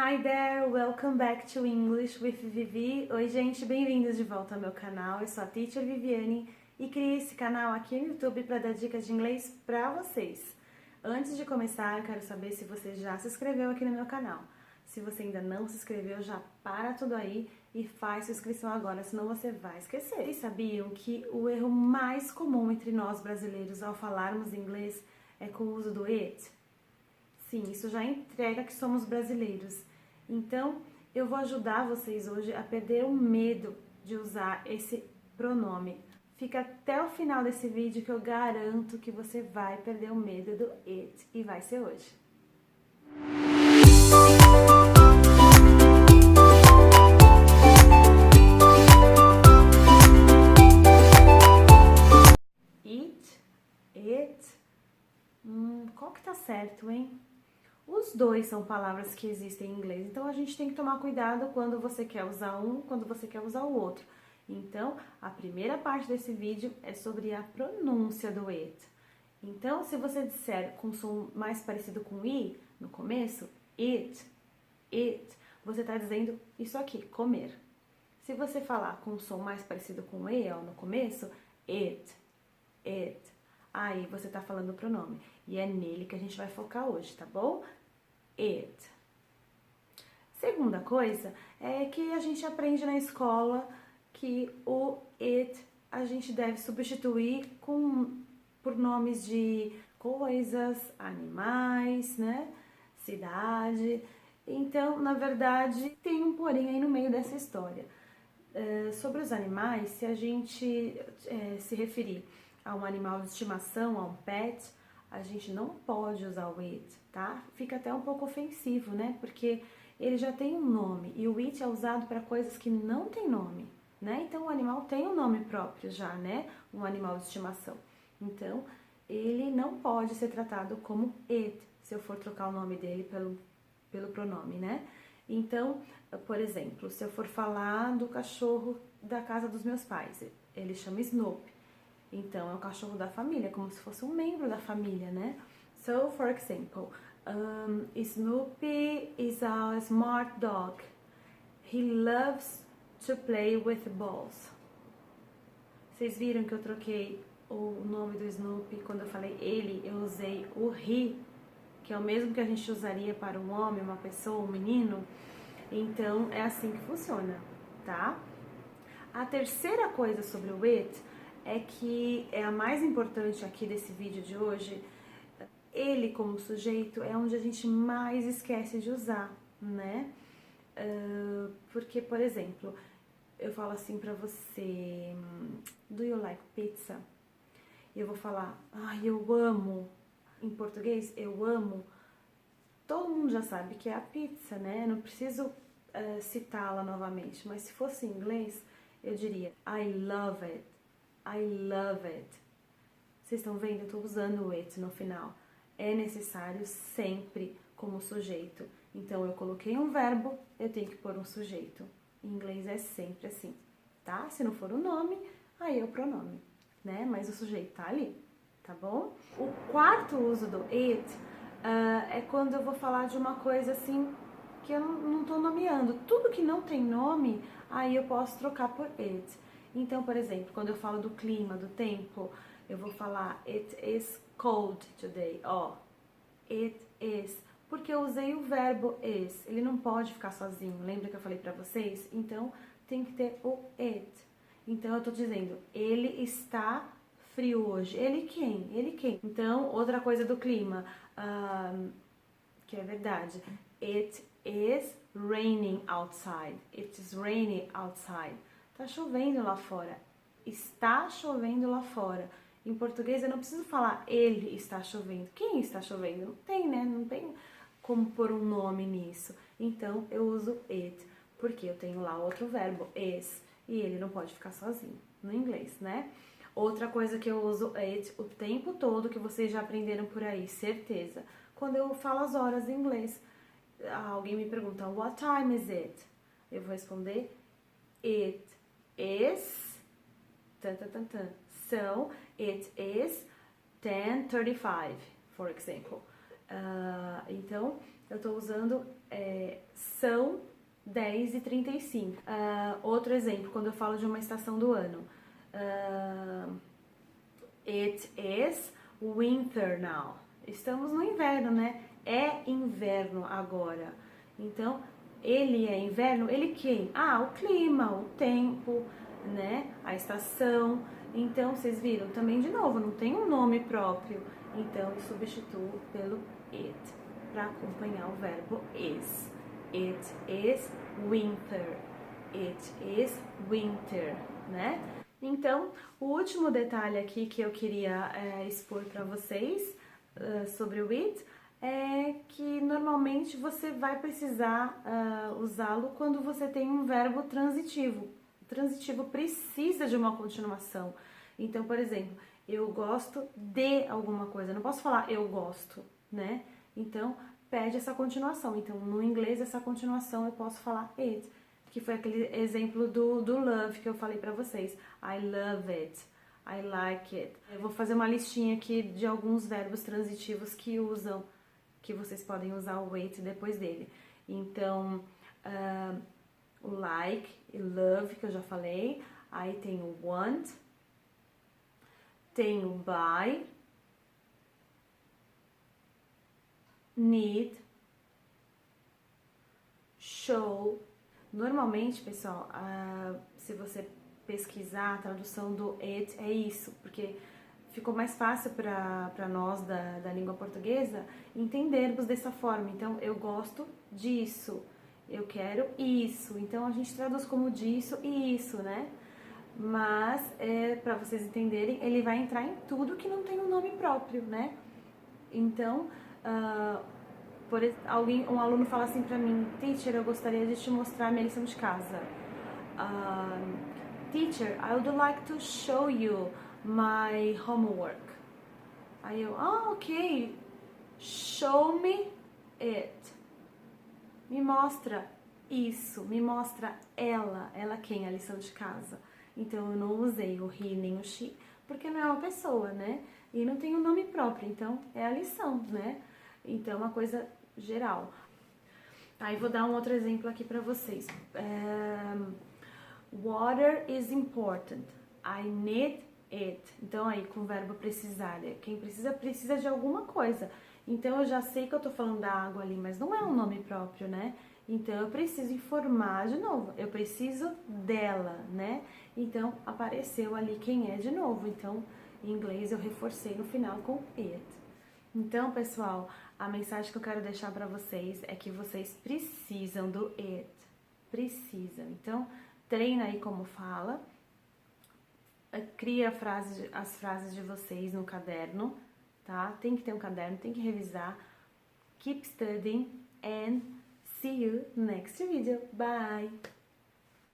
Hi there, welcome back to English with Vivi. Oi gente, bem-vindos de volta ao meu canal. Eu sou a Teacher Viviane e criei esse canal aqui no YouTube para dar dicas de inglês para vocês. Antes de começar, eu quero saber se você já se inscreveu aqui no meu canal. Se você ainda não se inscreveu, já para tudo aí e faz sua inscrição agora, senão você vai esquecer. Vocês sabiam que o erro mais comum entre nós brasileiros ao falarmos inglês é com o uso do it? Sim, isso já entrega que somos brasileiros. Então, eu vou ajudar vocês hoje a perder o medo de usar esse pronome. Fica até o final desse vídeo que eu garanto que você vai perder o medo do it. E vai ser hoje. Qual que tá certo, hein? Os dois são palavras que existem em inglês, então a gente tem que tomar cuidado quando você quer usar um, quando você quer usar o outro. Então, a primeira parte desse vídeo é sobre a pronúncia do it. Então, se você disser com som mais parecido com i no começo, it, você está dizendo isso aqui, comer. Se você falar com som mais parecido com e no começo, it, aí você está falando o pronome. E é nele que a gente vai focar hoje, tá bom? It. Segunda coisa é que a gente aprende na escola que o it a gente deve substituir por nomes de coisas, animais, né? Cidade. Então, na verdade, tem um porém aí no meio dessa história. Sobre os animais, se a gente se referir a um animal de estimação, a um pet, a gente não pode usar o it, tá? Fica até um pouco ofensivo, né? Porque ele já tem um nome e o it é usado para coisas que não tem nome, né? Então o animal tem um nome próprio já, né? Um animal de estimação. Então ele não pode ser tratado como it, se eu for trocar o nome dele pelo pronome, né? Então, por exemplo, se eu for falar do cachorro da casa dos meus pais, ele chama Snoopy. Então, é o cachorro da família, como se fosse um membro da família, né? So, for example, Snoopy is a smart dog. He loves to play with balls. Vocês viram que eu troquei o nome do Snoopy? Quando eu falei ele, eu usei o he, que é o mesmo que a gente usaria para um homem, uma pessoa, um menino. Então, é assim que funciona, tá? A terceira coisa sobre o it é que é a mais importante aqui desse vídeo de hoje. Ele, como sujeito, é onde a gente mais esquece de usar, né? Porque, por exemplo, eu falo assim pra você, do you like pizza? E eu vou falar, eu amo. Em português, eu amo. Todo mundo já sabe que é a pizza, né? Não preciso citá-la novamente, mas se fosse em inglês, eu diria, I love it. I love it. Vocês estão vendo? Eu estou usando o it no final. É necessário sempre como sujeito. Então, eu coloquei um verbo, eu tenho que pôr um sujeito. Em inglês é sempre assim, tá? Se não for o nome, aí é o pronome, né? Mas o sujeito tá ali, tá bom? O quarto uso do it é quando eu vou falar de uma coisa assim que eu não tô nomeando. Tudo que não tem nome, aí eu posso trocar por it. Então, por exemplo, quando eu falo do clima, do tempo, eu vou falar it is cold today, it is, porque eu usei o verbo is, ele não pode ficar sozinho, lembra que eu falei pra vocês? Então, tem que ter o it. Então, eu tô dizendo, ele está frio hoje. Ele quem? Ele quem? Então, outra coisa do clima, que é verdade, it is raining outside, it is raining outside. Tá chovendo lá fora. Está chovendo lá fora. Em português eu não preciso falar ele está chovendo. Quem está chovendo? Não tem, né? Não tem como pôr um nome nisso. Então eu uso it, porque eu tenho lá outro verbo, is, e ele não pode ficar sozinho no inglês, né? Outra coisa que eu uso it o tempo todo, que vocês já aprenderam por aí, certeza. Quando eu falo as horas em inglês, alguém me pergunta, what time is it? Eu vou responder, it is so it is 10:35, for example. Então eu tô usando 10h35. Outro exemplo, quando eu falo de uma estação do ano. It is winter now. Estamos no inverno, né? É inverno agora. Então, ele é inverno, ele quem? Ah, o clima, o tempo, né? A estação. Então, vocês viram também de novo, não tem um nome próprio. Então, eu substituo pelo it para acompanhar o verbo is. It is winter. It is winter, né? Então, o último detalhe aqui que eu queria expor para vocês sobre o it é que normalmente você vai precisar usá-lo quando você tem um verbo transitivo. O transitivo precisa de uma continuação. Então, por exemplo, eu gosto de alguma coisa. Eu não posso falar eu gosto, né? Então, pede essa continuação. Então, no inglês, essa continuação eu posso falar it, que foi aquele exemplo do love que eu falei pra vocês. I love it. I like it. Eu vou fazer uma listinha aqui de alguns verbos transitivos que vocês podem usar o it depois dele. Então, o like e love, que eu já falei. Aí tem o want, tem o buy, need, show. Normalmente, pessoal, se você pesquisar a tradução do it é isso, porque ficou mais fácil para nós da língua portuguesa entendermos dessa forma. Então, eu gosto disso, eu quero isso. Então, a gente traduz como disso e isso, né? Mas, para vocês entenderem, ele vai entrar em tudo que não tem um nome próprio, né? Então, um aluno fala assim pra mim: teacher, eu gostaria de te mostrar minha lição de casa. Teacher, I would like to show you my homework. Aí eu, ok, show me it. Me mostra isso, me mostra ela quem? A lição de casa. Então eu não usei o he nem o she, porque não é uma pessoa, né? E não tem um nome próprio, então é a lição, né? Então é uma coisa geral. Aí vou dar um outro exemplo aqui pra vocês. Water is important. I need it. Então aí com o verbo precisar, quem precisa de alguma coisa. Então eu já sei que eu tô falando da água ali, mas não é um nome próprio, né? Então eu preciso informar de novo. Eu preciso dela, né? Então apareceu ali quem é de novo. Então em inglês eu reforcei no final com it. Então, pessoal, a mensagem que eu quero deixar pra vocês é que vocês precisam do it. Precisam. Então, treina aí como fala. Cria as frases de vocês no caderno, tá? Tem que ter um caderno, tem que revisar. Keep studying and see you next video. Bye!